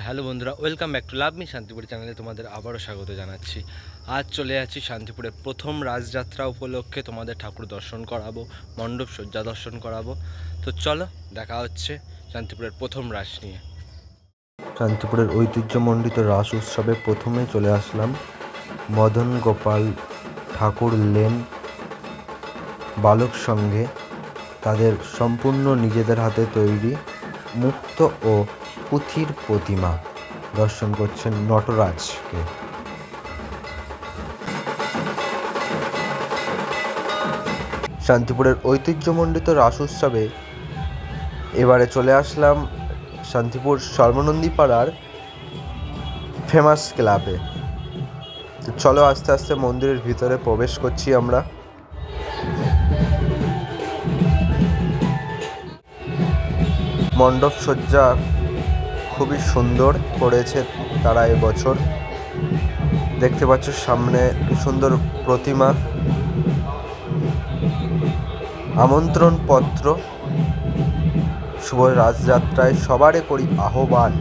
Hello বন্ধুরা, welcome back to love me Shantipur চ্যানেলে তোমাদের আবারও স্বাগত জানাচ্ছি। আজ চলে যাচ্ছি শান্তিপুরের প্রথম রাজযাত্রা উপলক্ষে তোমাদের ঠাকুর দর্শন করাবো, মণ্ডপ সজ্জা দর্শন করাবো। তো চলো দেখা হচ্ছে শান্তিপুরের প্রথম রাস নিয়ে। শান্তিপুরের ঐতিহ্যমণ্ডিত রাস উৎসবে প্রথমে চলে আসলাম মদন গোপাল ঠাকুর লেন বালক সঙ্গে তাদের সম্পূর্ণ নিজেদের হাতে তৈরি মুক্ত ও পুঁথির প্রতিমা দর্শন করছেন নটরাজকে। শান্তিপুরের ঐতিহ্যমণ্ডিত রাস উৎসবে এবারে চলে আসলাম শান্তিপুর সর্বনন্দী পাড়ার ফেমাস ক্লাবে। তো চলো আস্তে আস্তে মন্দিরের ভিতরে প্রবেশ করছি আমরা। মণ্ডপ সজ্জা খুবই সুন্দর করেছে তারা এবছর। দেখতে পাচ্ছ সামনে কি সুন্দর প্রতিমা, আমন্ত্রণ পত্র। শুভ রাজযাত্রায় সবারে করি আহ্বান।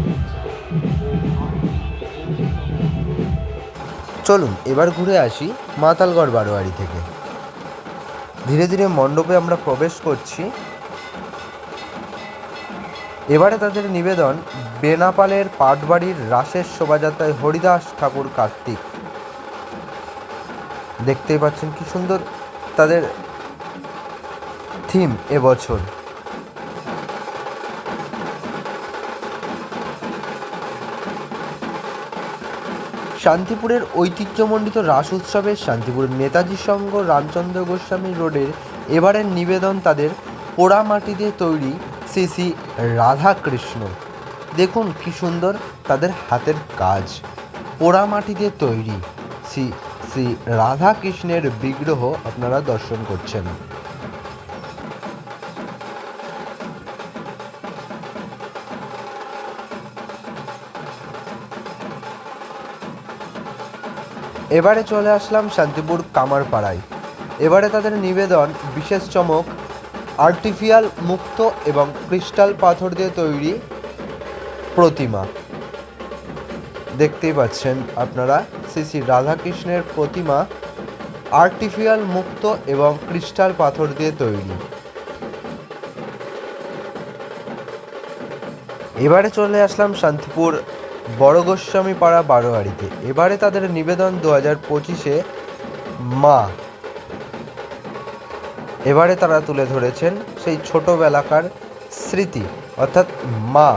চলুন এবার ঘুরে আসি মাতালগড় বারোয়ারি থেকে। ধীরে ধীরে মণ্ডপে আমরা প্রবেশ করছি। এবারে তাদের নিবেদন বেনাপালের পাটবাড়ির রাসের শোভাযাত্রায় হরিদাস ঠাকুর কার্তিক। দেখতেই পাচ্ছেন কি সুন্দর তাদের থিম এবছর। শান্তিপুরের ঐতিহ্যমণ্ডিত রাস উৎসবের শান্তিপুরের নেতাজি সংঘ রামচন্দ্র গোস্বামী রোডের এবারের নিবেদন তাদের পোড়া মাটি দিয়ে তৈরি শ্রী শ্রী রাধাকৃষ্ণ। দেখুন কি সুন্দর তাদের হাতের কাজ, পোড়া মাটি দিয়ে তৈরি শ্রী শ্রী রাধাকৃষ্ণের বিগ্রহ আপনারা দর্শন করছেন। এবারে চলে আসলাম শান্তিপুর কামারপাড়ায়। এবারে তাদের নিবেদন বিশেষ চমক আর্টিফিশিয়াল মুক্ত এবং ক্রিস্টাল পাথর দিয়ে তৈরি প্রতিমা। দেখতেই পাচ্ছেন আপনারা শ্রী শ্রী রাধাকৃষ্ণের প্রতিমা আর্টিফিশিয়াল মুক্ত এবং ক্রিস্টাল পাথর দিয়ে তৈরি। এবারে চলে আসলাম শান্তিপুর বড় গোস্বামী পাড়া বারোয়ারিতে। এবারে তাদের নিবেদন 2025 মা। এবারে তারা তুলে ধরেছেন সেই ছোটোবেলাকার স্মৃতি, অর্থাৎ মা,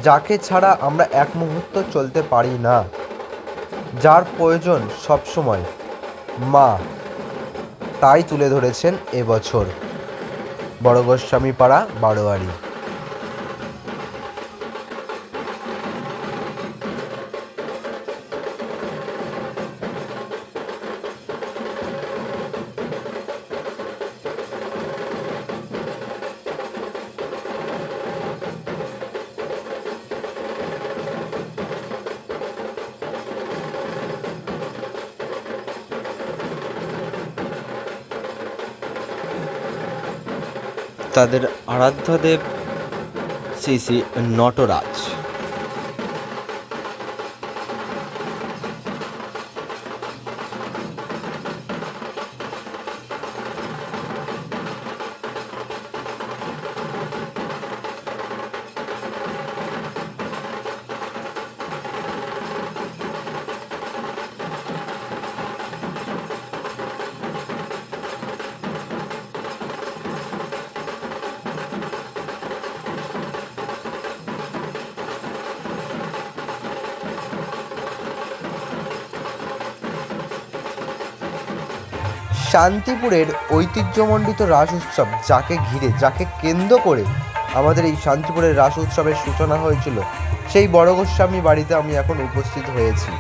যাকে ছাড়া আমরা এক মুহূর্ত চলতে পারি না, যার প্রয়োজন সবসময় মা, তাই তুলে ধরেছেন এবছর বড় গোস্বামী পাড়া বারোয়ারি। তাদের আরাধ্যদেব শ্রী শ্রী নটরাজ। শান্তিপুরের ঐতিহ্যমণ্ডিত রাস উৎসব, যাকে ঘিরে, যাকে কেন্দ্র করে আমাদের এই শান্তিপুরের রাস উৎসবের সূচনা হয়েছিল, সেই বড় গোস্বামী বাড়িতে আমি এখন উপস্থিত হয়েছি।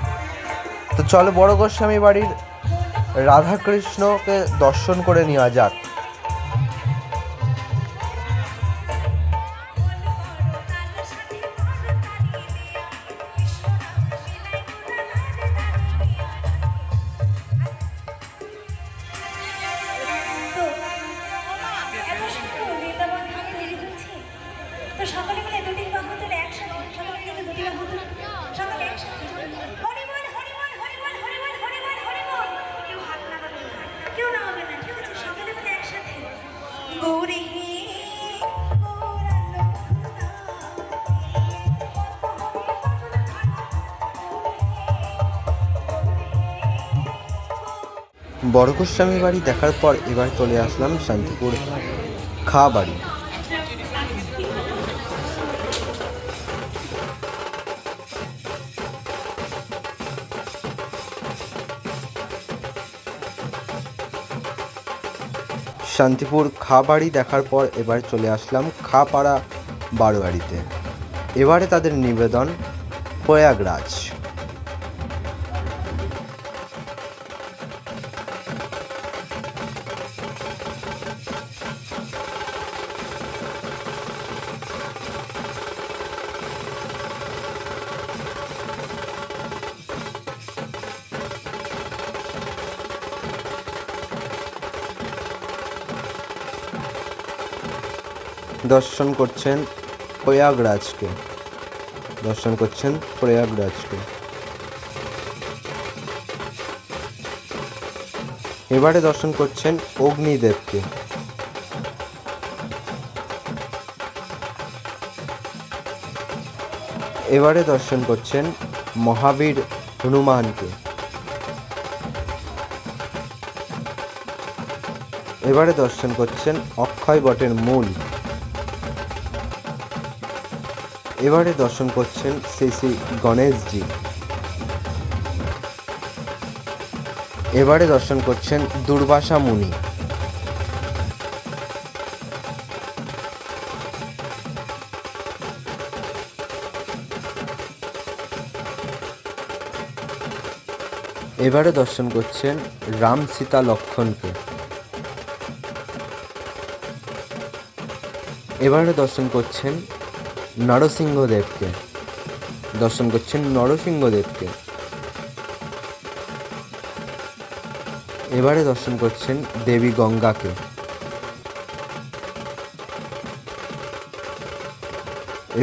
তো চলো বড় গোস্বামী বাড়ির রাধাকৃষ্ণকে দর্শন করে নেওয়া যাক। তো সকলে মিলে দুটি বাহু তুলে একসাথে সকলে মিলে দুটি বাহু বড় গোস্বামী বাড়ি দেখার পর এবার চলে আসলাম শান্তিপুর খা বাড়ি। শান্তিপুর খা বাড়ি দেখার পর এবার চলে আসলাম খাপাড়া বারোয়ারিতে। এবারে তাদের নিবেদন প্রয়াগরাজ। দর্শন করছেন প্রয়াগরাজকে, দর্শন করছেন প্রয়াগরাজকে। এবারে দর্শন করছেন অগ্নিদেবকে। এবারে দর্শন করছেন মহাবীর হনুমানকে। এবারে দর্শন করছেন অক্ষয় বটের মূল। এবারে দর্শন করছেন শ্রী শ্রী গণেশজি। এবারে দর্শন করছেন দুর্বাসা মুনি। এবারে দর্শন করছেন রাম সীতা লক্ষ্মণকে। এবারে দর্শন করছেন নরসিংহদেবকে, দর্শন করছেন নরসিংহদেবকে। এবারে দর্শন করছেন দেবী গঙ্গাকে।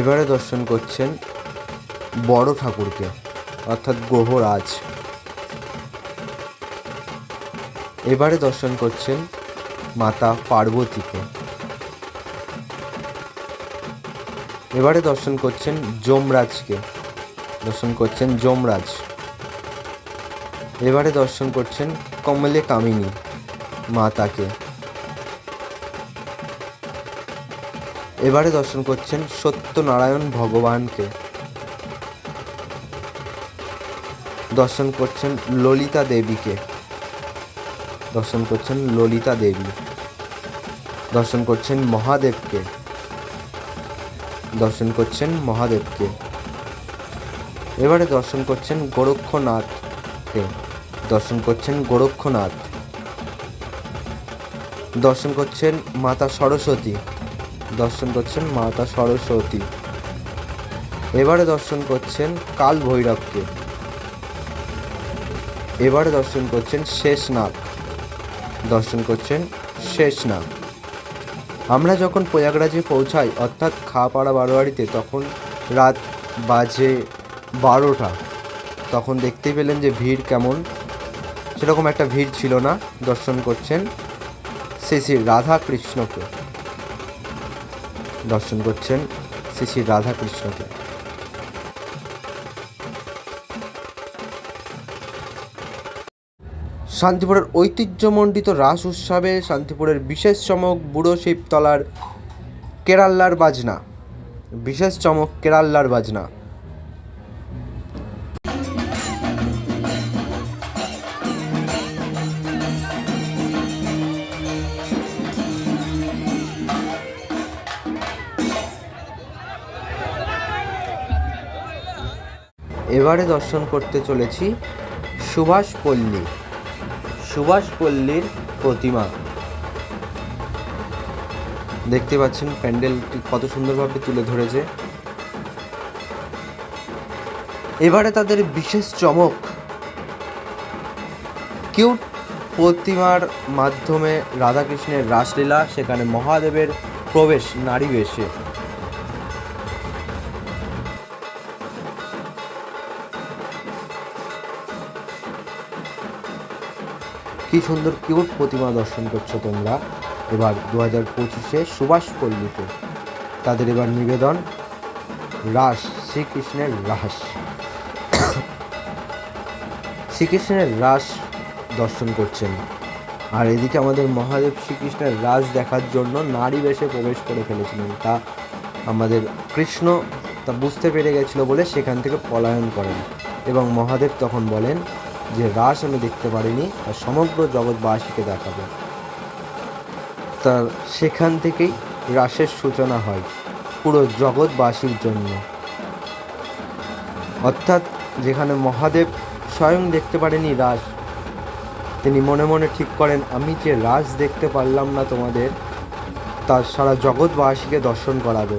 এবারে দর্শন করছেন বড় ঠাকুরকে অর্থাৎ গ্রহরাজ। এবারে দর্শন করছেন মাতা পার্বতীকে। এবারে দর্শন করছেন যমরাজকে, দর্শন করছেন যমরাজ। এবারে দর্শন করছেন কমলে কামিনী মাতাকে। এবারে দর্শন করছেন সত্যনারায়ণ ভগবানকে। দর্শন করছেন ললিতা দেবীকে, দর্শন করছেন ললিতা দেবী। দর্শন করছেন মহাদেবকে, দর্শন করছেন মহাদেবকে। এবারে দর্শন করছেন গোরক্ষনাথকে, দর্শন করছেন গোরক্ষনাথ। দর্শন করছেন মাতা সরস্বতী, দর্শন করছেন মাতা সরস্বতী। এবারে দর্শন করছেন কাল ভৈরবকে। এবারে দর্শন করছেন শেষনাগ, দর্শন করছেন শেষনাগ। আমরা যখন প্রয়াগরাজে পৌঁছাই অর্থাৎ খাপাড়া বারোয়ারিতে তখন রাত বাজে 12টা। তখন দেখতেই পেলেন যে ভিড় কেমন, সেরকম একটা ভিড় ছিল না। দর্শন করছেন শ্রী শ্রী রাধাকৃষ্ণকে, দর্শন করছেন শ্রী শ্রী রাধাকৃষ্ণকে। শান্তিপুরের ঐতিহ্যমণ্ডিত রাস উৎসবে শান্তিপুরের বিশেষ চমক বুড়ো শিবতলার কেরাল্লার বাজনা, বিশেষ চমক কেরাল্লার বাজনা। এবারে দর্শন করতে চলেছি সুভাষপল্লী, সুভাষপল্লীর প্রতিমা। দেখতে পাচ্ছেন প্যান্ডেলটি কত সুন্দরভাবে তুলে ধরেছে। এবারে তাদের বিশেষ চমক কিউট প্রতিমার মাধ্যমে রাধাকৃষ্ণের রাসলীলা, সেখানে মহাদেবের প্রবেশ নারী বেশে। কি সুন্দর কিউট প্রতিমা দর্শন করছো তোমরা এবার 2025 সুভাষপল্লীতে। তাদের এবার নিবেদন রাস, শ্রীকৃষ্ণের রাস। শ্রীকৃষ্ণের রাস দর্শন করছেন। আর এদিকে আমাদের মহাদেব শ্রীকৃষ্ণের রাজ দেখার জন্য নারী বেশে প্রবেশ করে ফেলেছিলেন, তা আমাদের কৃষ্ণ তা বুঝতে পেরে গেছিল বলে সেখান থেকে পলায়ন করেন। এবং মহাদেব তখন বলেন যে রাস আমি দেখতে পারিনি, আর সমগ্র জগৎবাসীকে দেখাবো। তার সেখান থেকেই রাসের সূচনা হয় পুরো জগৎবাসীর জন্য। অর্থাৎ যেখানে মহাদেব স্বয়ং দেখতে পারেনি রাস, তিনি মনে মনে ঠিক করেন আমি যে রাস দেখতে পারলাম না তোমাদের, তার সারা জগৎবাসীকে দর্শন করাবো।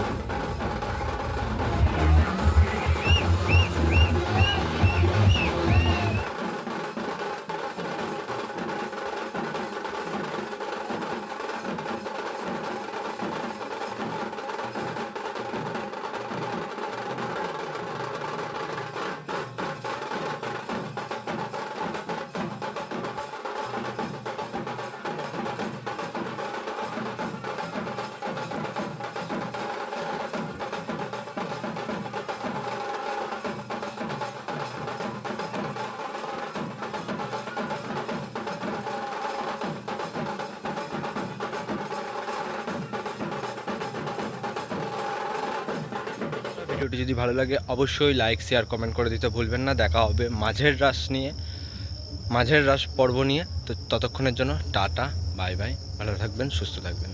ভিডিওটি যদি ভালো লাগে অবশ্যই লাইক শেয়ার কমেন্ট করে দিতে ভুলবেন না। দেখা হবে মাঝের রাস নিয়ে, মাঝের রাস পর্ব নিয়ে। তো ততক্ষণের জন্য টাটা, বাই বাই, ভালো থাকবেন, সুস্থ থাকবেন।